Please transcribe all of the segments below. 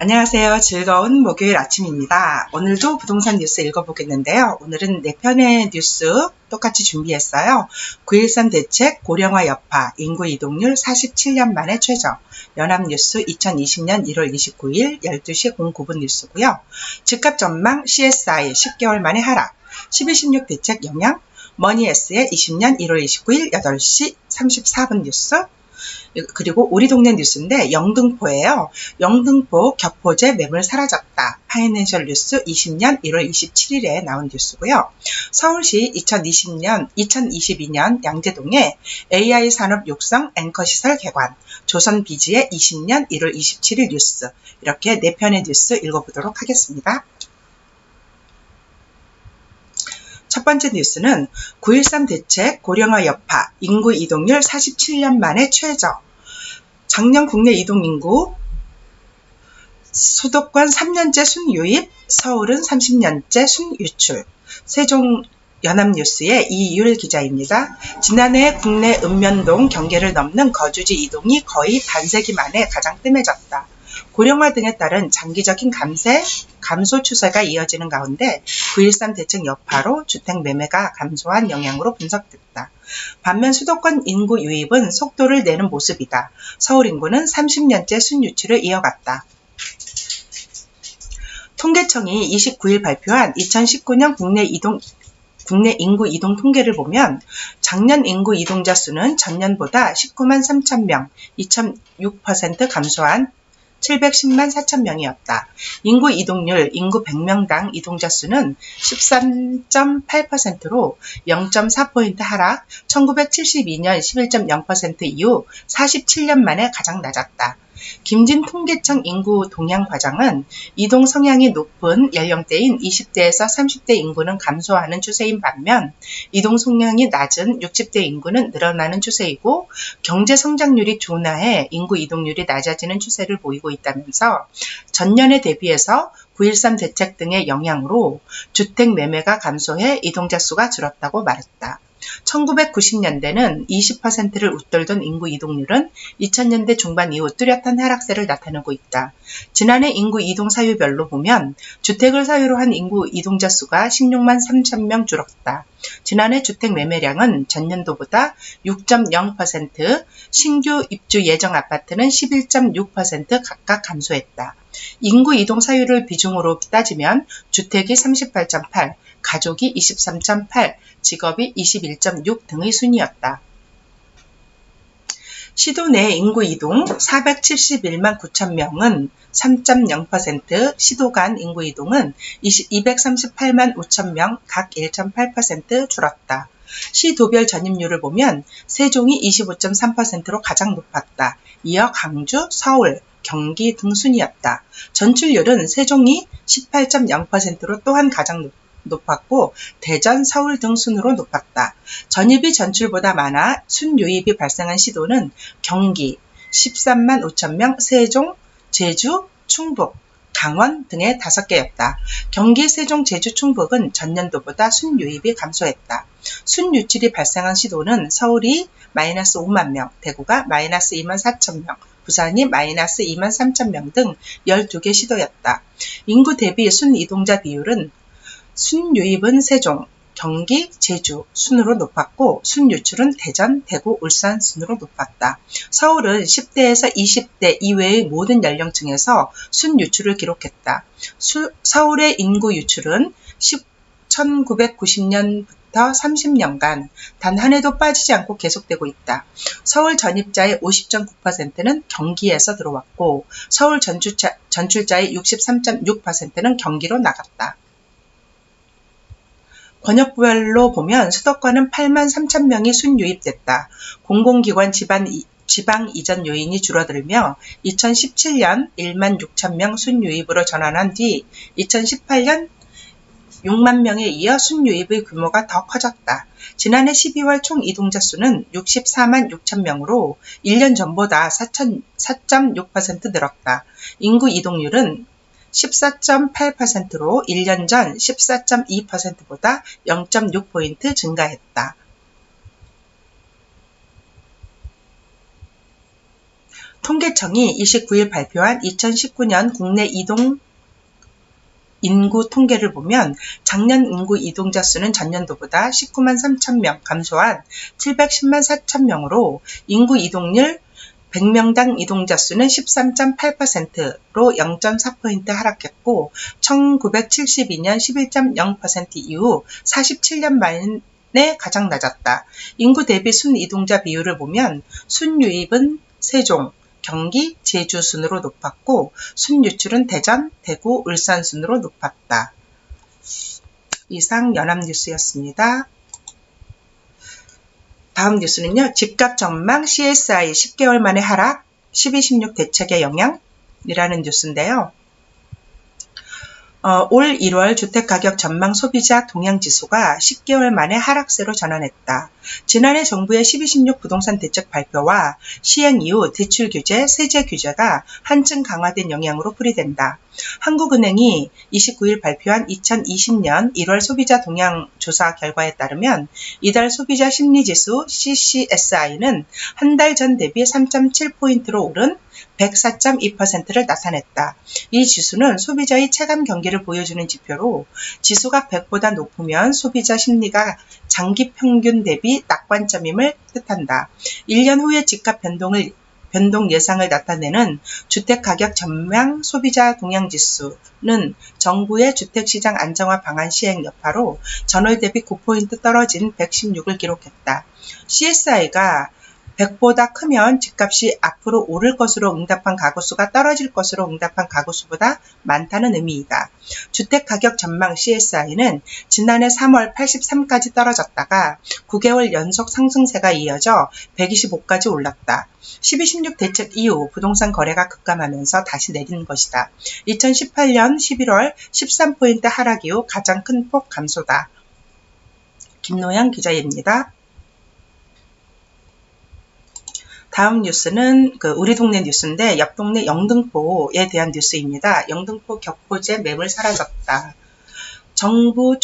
안녕하세요. 즐거운 목요일 아침입니다. 오늘도 부동산 뉴스 읽어보겠는데요. 오늘은 4편의 뉴스 똑같이 준비했어요. 9.13 대책, 고령화 여파, 인구 이동률 47년 만에 최저, 연합뉴스 2020년 1월 29일 12시 09분 뉴스고요. 집값 전망 CSI 10개월 만에 하락, 12.16 대책 영향, 머니에스의 20년 1월 29일 8시 34분 뉴스, 그리고 우리 동네 뉴스인데 영등포예요. 영등포 격포제 매물 사라졌다. 파이낸셜 뉴스 20년 1월 27일에 나온 뉴스고요. 서울시 2022년 양재동에 AI 산업 육성 앵커시설 개관, 조선비지의 20년 1월 27일 뉴스, 이렇게 4편의 뉴스 읽어보도록 하겠습니다. 첫 번째 뉴스는 9.13 대책, 고령화 여파, 인구 이동률 47년 만에 최저. 작년 국내 이동인구, 수도권 3년째 순유입, 서울은 30년째 순유출. 세종 연합뉴스의 이율 기자입니다. 지난해 국내 읍면동 경계를 넘는 거주지 이동이 거의 반세기 만에 가장 뜸해졌다. 고령화 등에 따른 장기적인 감소 추세가 이어지는 가운데 9.13 대책 여파로 주택 매매가 감소한 영향으로 분석됐다. 반면 수도권 인구 유입은 속도를 내는 모습이다. 서울 인구는 30년째 순유출을 이어갔다. 통계청이 29일 발표한 2019년 국내 인구 이동 통계를 보면 작년 인구 이동자 수는 전년보다 19만 3천 명, 2.6% 감소한 710만 4천 명이었다. 인구 이동률, 인구 100명당 이동자 수는 13.8%로 0.4포인트 하락, 1972년 11.0% 이후 47년 만에 가장 낮았다. 김진 통계청 인구 동향 과장은 이동 성향이 높은 연령대인 20대에서 30대 인구는 감소하는 추세인 반면 이동 성향이 낮은 60대 인구는 늘어나는 추세이고 경제 성장률이 둔화해 인구 이동률이 낮아지는 추세를 보이고 있다면서 전년에 대비해서 9.13 대책 등의 영향으로 주택 매매가 감소해 이동자 수가 줄었다고 말했다. 1990년대는 20%를 웃돌던 인구 이동률은 2000년대 중반 이후 뚜렷한 하락세를 나타내고 있다. 지난해 인구 이동 사유별로 보면 주택을 사유로 한 인구 이동자 수가 16만 3천 명 줄었다. 지난해 주택 매매량은 전년도보다 6.0%, 신규 입주 예정 아파트는 11.6% 각각 감소했다. 인구 이동 사유를 비중으로 따지면 주택이 38.8, 가족이 23.8, 직업이 21.6 등의 순이었다. 시도 내 인구 이동 471만 9천 명은 3.0%, 시도 간 인구 이동은 238만 5천 명, 각 1.8% 줄었다. 시도별 전입률을 보면 세종이 25.3%로 가장 높았다. 이어 강주, 서울, 경기 등 순이었다. 전출률은 세종이 18.0%로 또한 가장 높았고 대전, 서울 등 순으로 높았다. 전입이 전출보다 많아 순유입이 발생한 시도는 경기 13만 5천 명, 세종, 제주, 충북, 강원 등의 5개였다. 경기, 세종, 제주, 충북은 전년도보다 순유입이 감소했다. 순유출이 발생한 시도는 서울이 마이너스 5만 명, 대구가 마이너스 2만 4천 명, 부산이 마이너스 2만 3천 명 등 12개 시도였다. 인구 대비 순이동자 비율은 순유입은 세종, 경기, 제주 순으로 높았고 순유출은 대전, 대구, 울산 순으로 높았다. 서울은 10대에서 20대 이외의 모든 연령층에서 순유출을 기록했다. 서울의 인구 유출은 1990년부터 30년간 단 한 해도 빠지지 않고 계속되고 있다. 서울 전입자의 50.9%는 경기에서 들어왔고 서울 전출자의 63.6%는 경기로 나갔다. 권역별로 보면 수도권은 8만 3천 명이 순유입됐다. 공공기관 지방 이전 요인이 줄어들며 2017년 1만 6천 명 순유입으로 전환한 뒤 2018년 6만 명에 이어 순유입의 규모가 더 커졌다. 지난해 12월 총 이동자 수는 64만 6천 명으로 1년 전보다 4.6% 늘었다. 인구 이동률은 14.8%로 1년 전 14.2%보다 0.6포인트 증가했다. 통계청이 29일 발표한 2019년 국내 이동 인구 통계를 보면 작년 인구 이동자 수는 전년도보다 19만 3천 명 감소한 710만 4천 명으로 인구 이동률 100명당 이동자 수는 13.8%로 0.4포인트 하락했고 1972년 11.0% 이후 47년 만에 가장 낮았다. 인구 대비 순 이동자 비율을 보면 순유입은 세종, 경기, 제주 순으로 높았고 순유출은 대전, 대구, 울산 순으로 높았다. 이상 연합뉴스였습니다. 다음 뉴스는요. 집값 전망 CSI 10개월 만에 하락, 12.16 대책의 영향이라는 뉴스인데요. 올 1월 주택가격 전망 소비자 동향지수가 10개월 만에 하락세로 전환했다. 지난해 정부의 12.16 부동산 대책 발표와 시행 이후 대출 규제, 세제 규제가 한층 강화된 영향으로 풀이된다. 한국은행이 29일 발표한 2020년 1월 소비자 동향 조사 결과에 따르면 이달 소비자 심리지수 CCSI는 한 달 전 대비 3.7포인트로 오른 104.2%를 나타냈다. 이 지수는 소비자의 체감 경기를 보여주는 지표로 지수가 100보다 높으면 소비자 심리가 장기 평균 대비 낙관점임을 뜻한다. 1년 후의 집값 변동 예상을 나타내는 주택가격 전망 소비자 동향지수는 정부의 주택시장 안정화 방안 시행 여파로 전월 대비 9포인트 떨어진 116을 기록했다. CSI가 100보다 크면 집값이 앞으로 오를 것으로 응답한 가구수가 떨어질 것으로 응답한 가구수보다 많다는 의미이다. 주택가격 전망 CSI는 지난해 3월 83까지 떨어졌다가 9개월 연속 상승세가 이어져 125까지 올랐다. 12.16 대책 이후 부동산 거래가 급감하면서 다시 내리는 것이다. 2018년 11월 13포인트 하락 이후 가장 큰 폭 감소다. 김노양 기자입니다. 다음 뉴스는 우리 동네 뉴스인데 옆 동네 영등포에 대한 뉴스입니다. 영등포 격포제 매물 사라졌다. 정부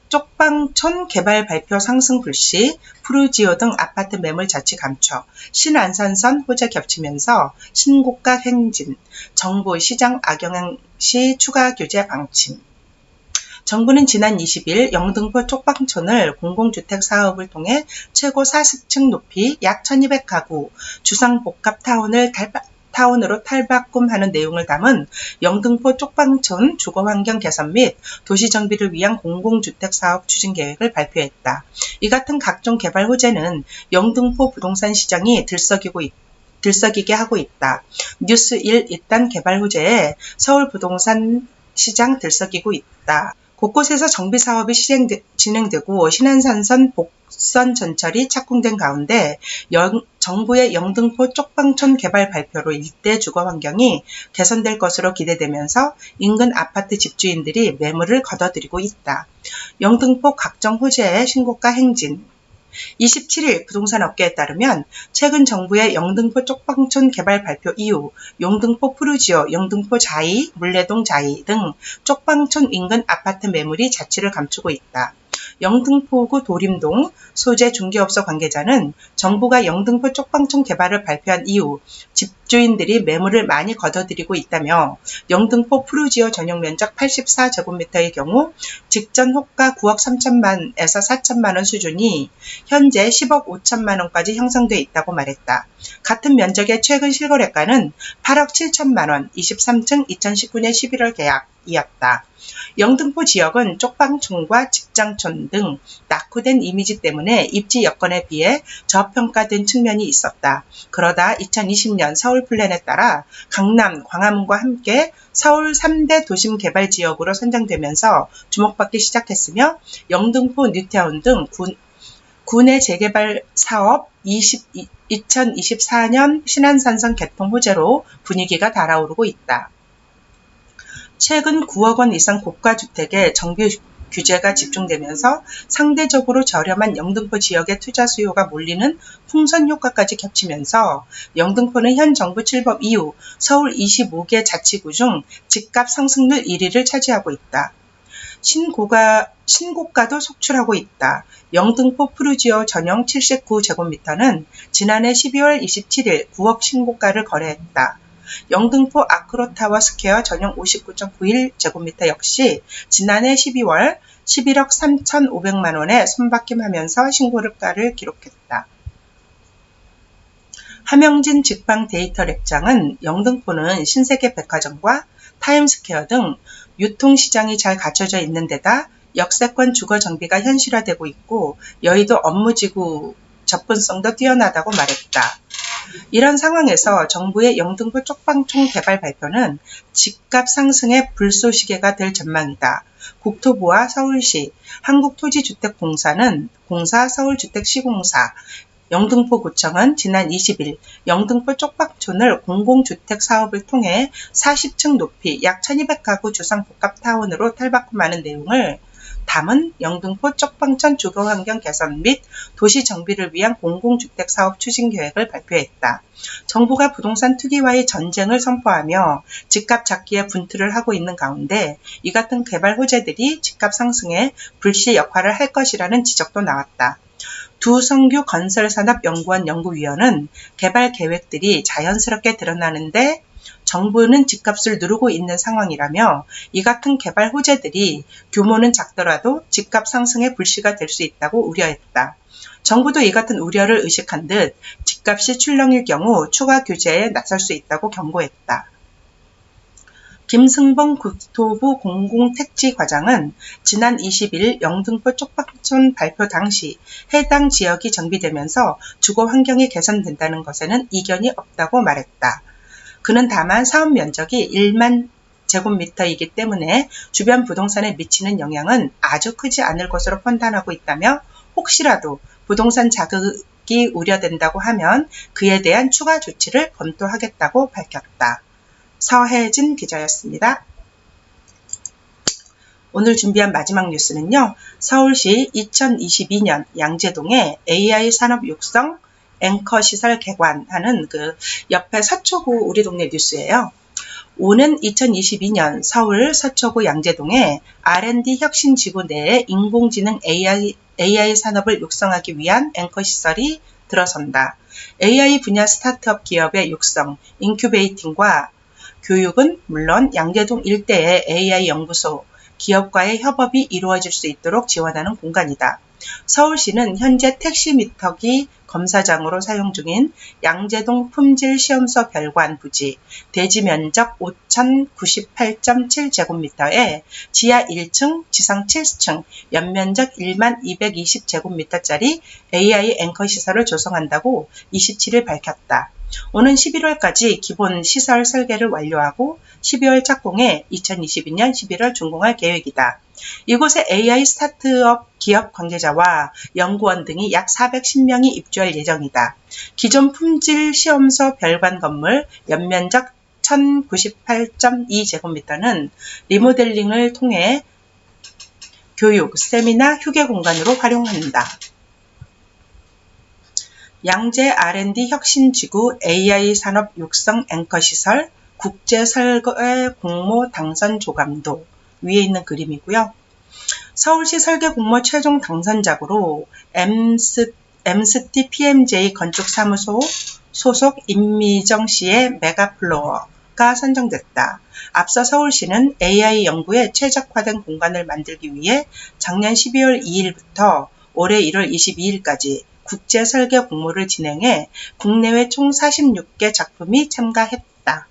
쪽방촌 개발 발표 상승 불씨, 푸르지오 등 아파트 매물 자치 감춰, 신안산선 호재 겹치면서 신고가 횡진, 정부 시장 악영향시 추가 규제 방침. 정부는 지난 20일 영등포 쪽방촌을 공공주택 사업을 통해 최고 40층 높이 약 1200가구 주상복합타운으로 탈바꿈하는 내용을 담은 영등포 쪽방촌 주거환경 개선 및 도시정비를 위한 공공주택 사업 추진 계획을 발표했다. 이 같은 각종 개발 호재는 영등포 부동산 시장이 들썩이게 하고 있다. 뉴스 1 1단 개발 호재에 서울 부동산 시장 들썩이고 있다. 곳곳에서 정비 사업이 진행되고 신안산선 복선 전철이 착공된 가운데 정부의 영등포 쪽방촌 개발 발표로 일대 주거 환경이 개선될 것으로 기대되면서 인근 아파트 집주인들이 매물을 걷어들이고 있다. 영등포 각종 호재의 신고가 행진. 27일 부동산 업계에 따르면 최근 정부의 영등포 쪽방촌 개발 발표 이후 영등포 푸르지오, 영등포 자이, 물레동 자이 등 쪽방촌 인근 아파트 매물이 자취를 감추고 있다. 영등포구 도림동 소재 중개업소 관계자는 정부가 영등포 쪽방촌 개발을 발표한 이후 집주인들이 매물을 많이 걷어들이고 있다며 영등포 푸르지오 전용 면적 84제곱미터의 경우 직전 호가 9억 3천만에서 4천만 원 수준이 현재 10억 5천만 원까지 형성돼 있다고 말했다. 같은 면적의 최근 실거래가는 8억 7천만 원, 23층 2019년 11월 계약이었다. 영등포 지역은 쪽방촌과 직장촌 등 낙후된 이미지 때문에 입지 여건에 비해 저평가된 측면이 있었다. 그러다 2020년 서울 플랜에 따라 강남, 광화문과 함께 서울 3대 도심 개발 지역으로 선정되면서 주목받기 시작했으며 영등포 뉴타운 등 구내 재개발 사업 2024년 신안산선 개통 호재로 분위기가 달아오르고 있다. 최근 9억 원 이상 고가주택에 정비 규제가 집중되면서 상대적으로 저렴한 영등포 지역의 투자 수요가 몰리는 풍선 효과까지 겹치면서 영등포는 현 정부 출범 이후 서울 25개 자치구 중 집값 상승률 1위를 차지하고 있다. 신고가도 속출하고 있다. 영등포 푸르지오 전용 79제곱미터는 지난해 12월 27일 9억 신고가를 거래했다. 영등포 아크로타워 스퀘어 전용 59.91제곱미터 역시 지난해 12월 11억 3,500만원에 손바뀜하면서 신고가를 기록했다. 함영진 직방 데이터 랩장은 영등포는 신세계 백화점과 타임스퀘어 등 유통시장이 잘 갖춰져 있는 데다 역세권 주거 정비가 현실화되고 있고 여의도 업무지구 접근성도 뛰어나다고 말했다. 이런 상황에서 정부의 영등포 쪽방촌 개발 발표는 집값 상승의 불쏘시개가 될 전망이다. 국토부와 서울시, 한국토지주택공사는 서울주택시공사, 영등포구청은 지난 20일 영등포 쪽방촌을 공공주택 사업을 통해 40층 높이 약 1200가구 주상복합타운으로 탈바꿈하는 내용을 담은 영등포 쪽방촌 주거환경 개선 및 도시 정비를 위한 공공주택 사업 추진 계획을 발표했다. 정부가 부동산 투기와의 전쟁을 선포하며 집값 잡기에 분투를 하고 있는 가운데 이 같은 개발 호재들이 집값 상승에 불시 역할을 할 것이라는 지적도 나왔다. 두성규 건설산업연구원 연구위원은 개발 계획들이 자연스럽게 드러나는데 정부는 집값을 누르고 있는 상황이라며 이 같은 개발 호재들이 규모는 작더라도 집값 상승의 불씨가 될 수 있다고 우려했다. 정부도 이 같은 우려를 의식한 듯 집값이 출렁일 경우 추가 규제에 나설 수 있다고 경고했다. 김승봉 국토부 공공택지과장은 지난 20일 영등포 쪽방촌 발표 당시 해당 지역이 정비되면서 주거 환경이 개선된다는 것에는 이견이 없다고 말했다. 그는 다만 사업 면적이 1만 제곱미터이기 때문에 주변 부동산에 미치는 영향은 아주 크지 않을 것으로 판단하고 있다며 혹시라도 부동산 자극이 우려된다고 하면 그에 대한 추가 조치를 검토하겠다고 밝혔다. 서혜진 기자였습니다. 오늘 준비한 마지막 뉴스는요. 서울시 2022년 양재동에 AI 산업 육성 앵커 시설 개관하는 옆에 서초구 우리 동네 뉴스예요. 오는 2022년 서울 서초구 양재동에 R&D 혁신지구 내에 인공지능 AI 산업을 육성하기 위한 앵커 시설이 들어선다. AI 분야 스타트업 기업의 육성, 인큐베이팅과 교육은 물론 양재동 일대의 AI 연구소, 기업과의 협업이 이루어질 수 있도록 지원하는 공간이다. 서울시는 현재 택시미터기 검사장으로 사용 중인 양재동 품질시험소 별관 부지 대지 면적 5,098.7제곱미터에 지하 1층, 지상 7층, 연면적 1만 220제곱미터짜리 AI 앵커 시설을 조성한다고 27일 밝혔다. 오는 11월까지 기본 시설 설계를 완료하고 12월 착공해 2022년 11월 준공할 계획이다. 이곳에 AI 스타트업 기업 관계자와 연구원 등이 약 410명이 입주할 예정이다. 기존 품질 시험소 별관 건물 연면적 1098.2제곱미터는 리모델링을 통해 교육, 세미나, 휴게 공간으로 활용한다. 양재 R&D 혁신지구 AI 산업 육성 앵커 시설 국제설계 공모 당선 조감도 위에 있는 그림이고요. 서울시 설계 공모 최종 당선작으로 MST PMJ 건축사무소 소속 임미정 씨의 메가플로어가 선정됐다. 앞서 서울시는 AI 연구에 최적화된 공간을 만들기 위해 작년 12월 2일부터 올해 1월 22일까지 국제 설계 공모를 진행해 국내외 총 46개 작품이 참가했다.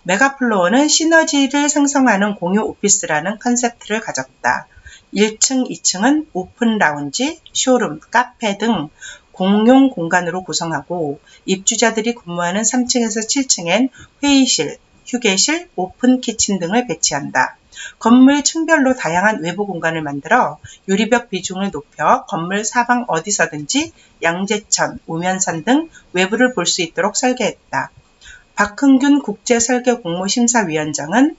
메가플로어는 시너지를 생성하는 공유 오피스라는 컨셉트를 가졌다. 1층, 2층은 오픈 라운지, 쇼룸, 카페 등 공용 공간으로 구성하고 입주자들이 근무하는 3층에서 7층엔 회의실, 휴게실, 오픈 키친 등을 배치한다. 건물 층별로 다양한 외부 공간을 만들어 유리벽 비중을 높여 건물 사방 어디서든지 양재천, 우면산 등 외부를 볼 수 있도록 설계했다. 박흥균 국제설계공모심사위원장은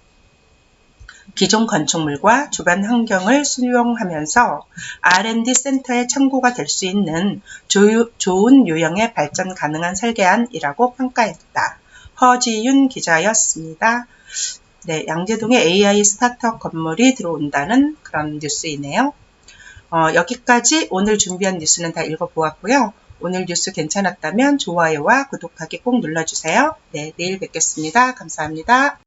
기존 건축물과 주변 환경을 수용하면서 R&D 센터의 참고가 될 수 있는 좋은 유형의 발전 가능한 설계안이라고 평가했다. 허지윤 기자였습니다. 네, 양재동에 AI 스타트업 건물이 들어온다는 그런 뉴스이네요. 여기까지 오늘 준비한 뉴스는 다 읽어보았고요. 오늘 뉴스 괜찮았다면 좋아요와 구독하기 꼭 눌러주세요. 네, 내일 뵙겠습니다. 감사합니다.